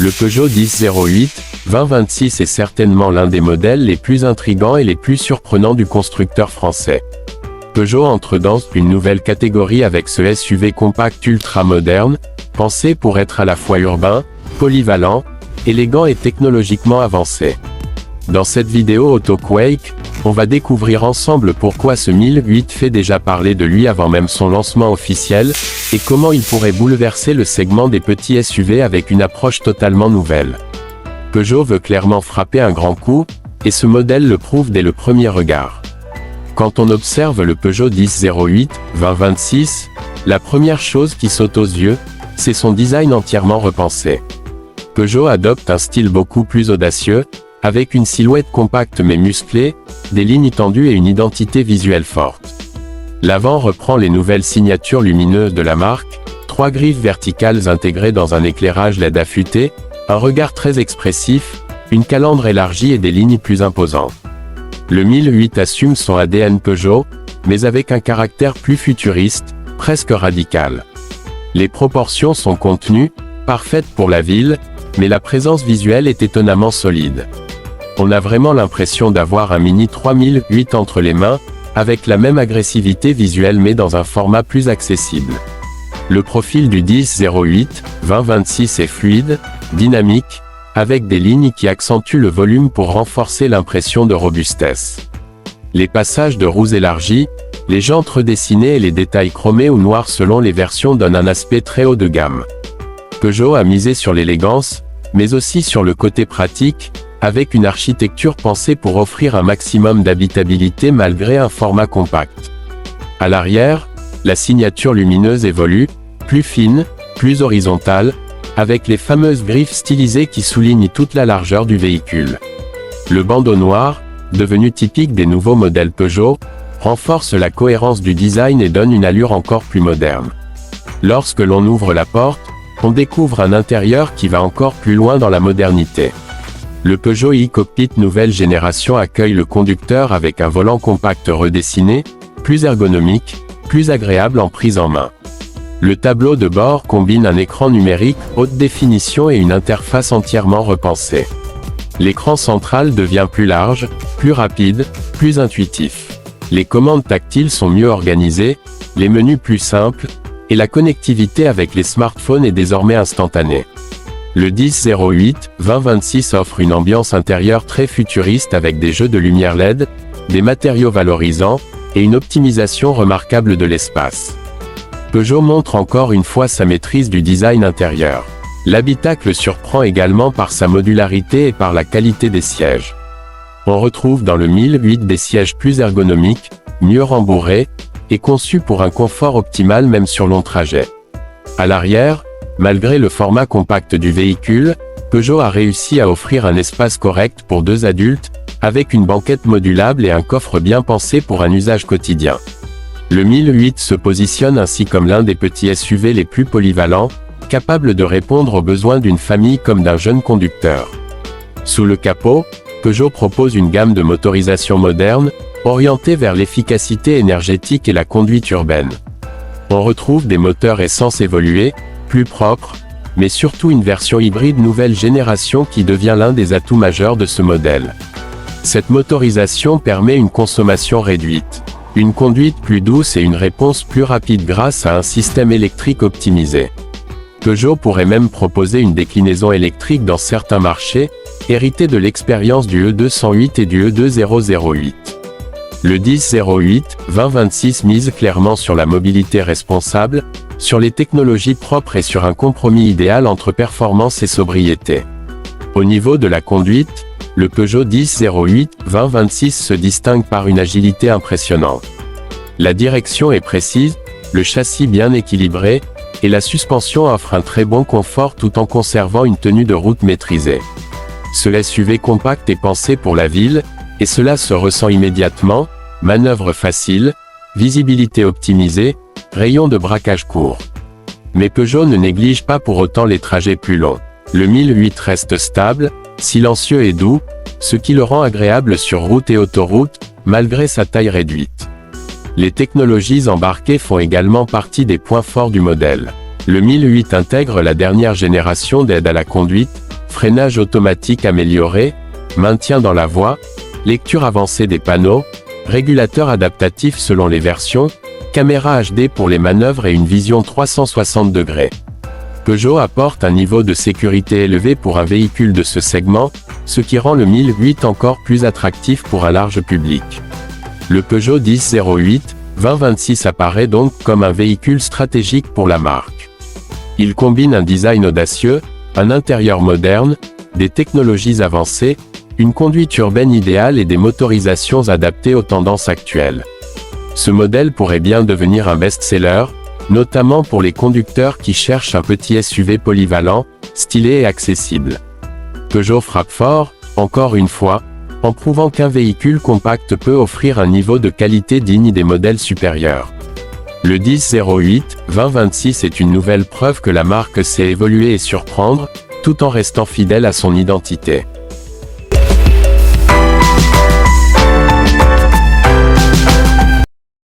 Le Peugeot 1008 2026 est certainement l'un des modèles les plus intrigants et les plus surprenants du constructeur français. Peugeot entre dans une nouvelle catégorie avec ce SUV compact ultra moderne, pensé pour être à la fois urbain, polyvalent, élégant et technologiquement avancé. Dans cette vidéo AutoQuake, on va découvrir ensemble pourquoi ce 1008 fait déjà parler de lui avant même son lancement officiel, et comment il pourrait bouleverser le segment des petits SUV avec une approche totalement nouvelle. Peugeot veut clairement frapper un grand coup, et ce modèle le prouve dès le premier regard. Quand on observe le Peugeot 1008 2026, la première chose qui saute aux yeux, c'est son design entièrement repensé. Peugeot adopte un style beaucoup plus audacieux, avec une silhouette compacte mais musclée, des lignes tendues et une identité visuelle forte. L'avant reprend les nouvelles signatures lumineuses de la marque, 3 griffes verticales intégrées dans un éclairage LED affûté, un regard très expressif, une calandre élargie et des lignes plus imposantes. Le 1008 assume son ADN Peugeot, mais avec un caractère plus futuriste, presque radical. Les proportions sont contenues, parfaites pour la ville, mais la présence visuelle est étonnamment solide. On a vraiment l'impression d'avoir un Mini 3008 entre les mains, avec la même agressivité visuelle mais dans un format plus accessible. Le profil du 1008 2026 est fluide, dynamique, avec des lignes qui accentuent le volume pour renforcer l'impression de robustesse. Les passages de roues élargies, les jantes redessinées et les détails chromés ou noirs selon les versions donnent un aspect très haut de gamme. Peugeot a misé sur l'élégance, mais aussi sur le côté pratique, avec une architecture pensée pour offrir un maximum d'habitabilité malgré un format compact. À l'arrière, la signature lumineuse évolue, plus fine, plus horizontale, avec les fameuses griffes stylisées qui soulignent toute la largeur du véhicule. Le bandeau noir, devenu typique des nouveaux modèles Peugeot, renforce la cohérence du design et donne une allure encore plus moderne. Lorsque l'on ouvre la porte, on découvre un intérieur qui va encore plus loin dans la modernité. Le Peugeot e-Cockpit nouvelle génération accueille le conducteur avec un volant compact redessiné, plus ergonomique, plus agréable en prise en main. Le tableau de bord combine un écran numérique haute définition et une interface entièrement repensée. L'écran central devient plus large, plus rapide, plus intuitif. Les commandes tactiles sont mieux organisées, les menus plus simples, et la connectivité avec les smartphones est désormais instantanée. Le 1008 2026 offre une ambiance intérieure très futuriste avec des jeux de lumière LED, des matériaux valorisants, et une optimisation remarquable de l'espace. Peugeot montre encore une fois sa maîtrise du design intérieur. L'habitacle surprend également par sa modularité et par la qualité des sièges. On retrouve dans le 1008 des sièges plus ergonomiques, mieux rembourrés, et conçus pour un confort optimal même sur long trajet. À l'arrière, malgré le format compact du véhicule, Peugeot a réussi à offrir un espace correct pour 2 adultes, avec une banquette modulable et un coffre bien pensé pour un usage quotidien. Le 1008 se positionne ainsi comme l'un des petits SUV les plus polyvalents, capable de répondre aux besoins d'une famille comme d'un jeune conducteur. Sous le capot, Peugeot propose une gamme de motorisation moderne, orientée vers l'efficacité énergétique et la conduite urbaine. On retrouve des moteurs essence évolués, plus propres, mais surtout une version hybride nouvelle génération qui devient l'un des atouts majeurs de ce modèle. Cette motorisation permet une consommation réduite, une conduite plus douce et une réponse plus rapide grâce à un système électrique optimisé. Peugeot pourrait même proposer une déclinaison électrique dans certains marchés, héritée de l'expérience du E208 et du E2008. Le 1008 2026 mise clairement sur la mobilité responsable, sur les technologies propres et sur un compromis idéal entre performance et sobriété. Au niveau de la conduite, le Peugeot 1008 2026 se distingue par une agilité impressionnante. La direction est précise, le châssis bien équilibré, et la suspension offre un très bon confort tout en conservant une tenue de route maîtrisée. Ce SUV compact est pensé pour la ville, et cela se ressent immédiatement, manœuvre facile, visibilité optimisée, rayon de braquage court. Mais Peugeot ne néglige pas pour autant les trajets plus longs. Le 1008 reste stable, silencieux et doux, ce qui le rend agréable sur route et autoroute, malgré sa taille réduite. Les technologies embarquées font également partie des points forts du modèle. Le 1008 intègre la dernière génération d'aide à la conduite, freinage automatique amélioré, maintien dans la voie, lecture avancée des panneaux, régulateur adaptatif selon les versions, caméra HD pour les manœuvres et une vision 360 degrés. Peugeot apporte un niveau de sécurité élevé pour un véhicule de ce segment, ce qui rend le 1008 encore plus attractif pour un large public. Le Peugeot 1008 2026 apparaît donc comme un véhicule stratégique pour la marque. Il combine un design audacieux, un intérieur moderne, des technologies avancées, une conduite urbaine idéale et des motorisations adaptées aux tendances actuelles. Ce modèle pourrait bien devenir un best-seller, notamment pour les conducteurs qui cherchent un petit SUV polyvalent, stylé et accessible. Peugeot frappe fort, encore une fois, en prouvant qu'un véhicule compact peut offrir un niveau de qualité digne des modèles supérieurs. Le 1008 2026 est une nouvelle preuve que la marque sait évoluer et surprendre, tout en restant fidèle à son identité.